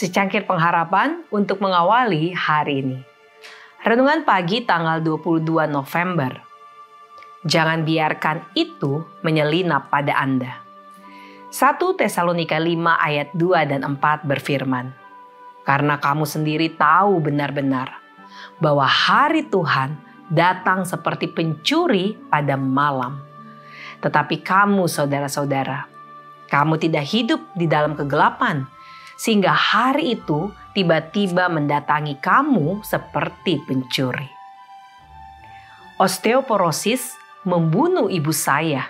secangkir pengharapan untuk mengawali hari ini. Renungan pagi tanggal 22 November. Jangan biarkan itu menyelinap pada Anda. 1 Tesalonika 5 ayat 2 dan 4 berfirman, "Karena kamu sendiri tahu benar-benar bahwa hari Tuhan datang seperti pencuri pada malam. Tetapi kamu saudara-saudara, kamu tidak hidup di dalam kegelapan, sehingga hari itu tiba-tiba mendatangi kamu seperti pencuri." Osteoporosis membunuh ibu saya.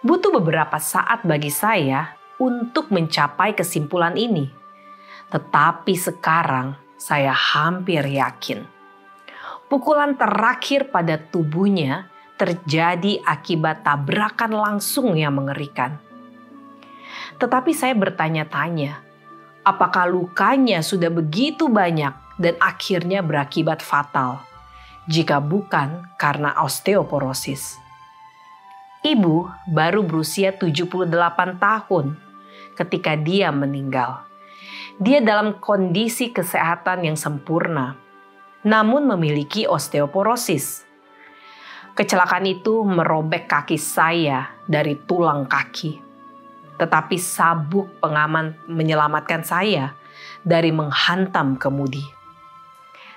Butuh beberapa saat bagi saya untuk mencapai kesimpulan ini. Tetapi sekarang saya hampir yakin. Pukulan terakhir pada tubuhnya terjadi akibat tabrakan langsung yang mengerikan. Tetapi saya bertanya-tanya, apakah lukanya sudah begitu banyak dan akhirnya berakibat fatal, jika bukan karena osteoporosis? Ibu baru berusia 78 tahun ketika dia meninggal. Dia dalam kondisi kesehatan yang sempurna, namun memiliki osteoporosis. Kecelakaan itu merobek kaki saya dari tulang kaki. Tetapi sabuk pengaman menyelamatkan saya dari menghantam kemudi.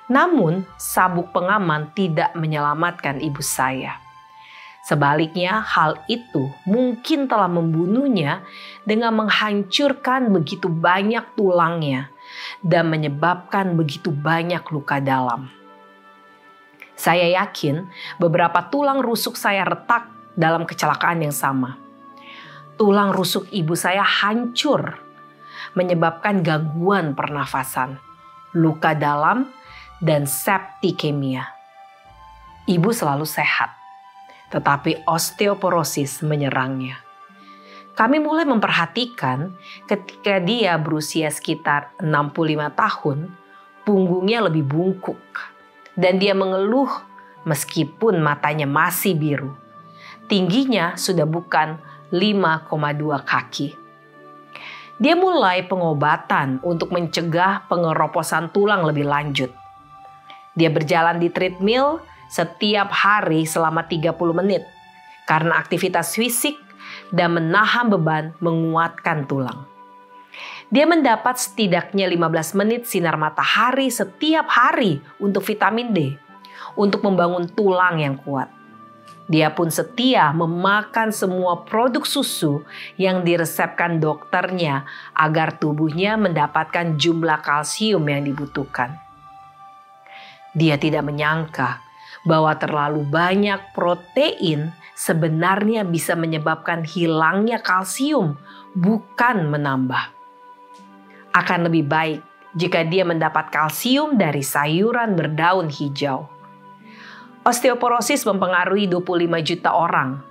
Namun, sabuk pengaman tidak menyelamatkan ibu saya. Sebaliknya, hal itu mungkin telah membunuhnya dengan menghancurkan begitu banyak tulangnya dan menyebabkan begitu banyak luka dalam. Saya yakin beberapa tulang rusuk saya retak dalam kecelakaan yang sama. Tulang rusuk ibu saya hancur, menyebabkan gangguan pernafasan, luka dalam, dan septikemia. Ibu selalu sehat, tetapi osteoporosis menyerangnya. Kami mulai memperhatikan ketika dia berusia sekitar 65 tahun, punggungnya lebih bungkuk, dan dia mengeluh meskipun matanya masih biru. Tingginya sudah bukan 5,2 kaki. Dia mulai pengobatan untuk mencegah pengeroposan tulang lebih lanjut. Dia berjalan di treadmill setiap hari selama 30 menit karena aktivitas fisik dan menahan beban menguatkan tulang. Dia mendapat setidaknya 15 menit sinar matahari setiap hari untuk vitamin D, untuk membangun tulang yang kuat. Dia pun setia memakan semua produk susu yang diresepkan dokternya agar tubuhnya mendapatkan jumlah kalsium yang dibutuhkan. Dia tidak menyangka bahwa terlalu banyak protein sebenarnya bisa menyebabkan hilangnya kalsium, bukan menambah. Akan lebih baik jika dia mendapat kalsium dari sayuran berdaun hijau. Osteoporosis mempengaruhi 25 juta orang.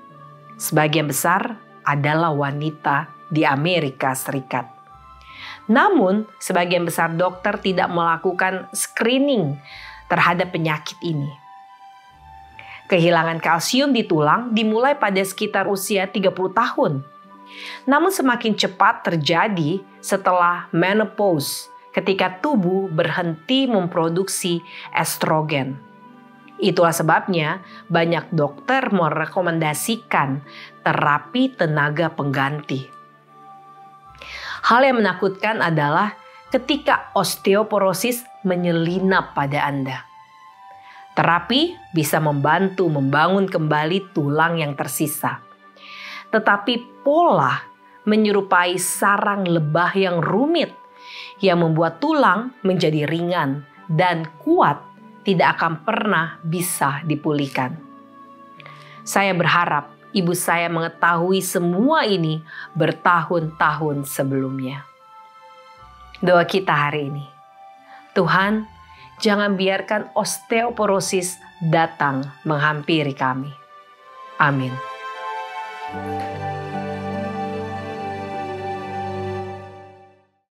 Sebagian besar adalah wanita di Amerika Serikat. Namun, sebagian besar dokter tidak melakukan screening terhadap penyakit ini. Kehilangan kalsium di tulang dimulai pada sekitar usia 30 tahun. Namun semakin cepat terjadi setelah menopause, ketika tubuh berhenti memproduksi estrogen. Itulah sebabnya banyak dokter merekomendasikan terapi tenaga pengganti. Hal yang menakutkan adalah ketika osteoporosis menyelinap pada Anda. Terapi bisa membantu membangun kembali tulang yang tersisa. Tetapi pola menyerupai sarang lebah yang rumit yang membuat tulang menjadi ringan dan kuat tidak akan pernah bisa dipulihkan. Saya berharap ibu saya mengetahui semua ini bertahun-tahun sebelumnya. Doa kita hari ini, Tuhan, jangan biarkan osteoporosis datang menghampiri kami. Amin.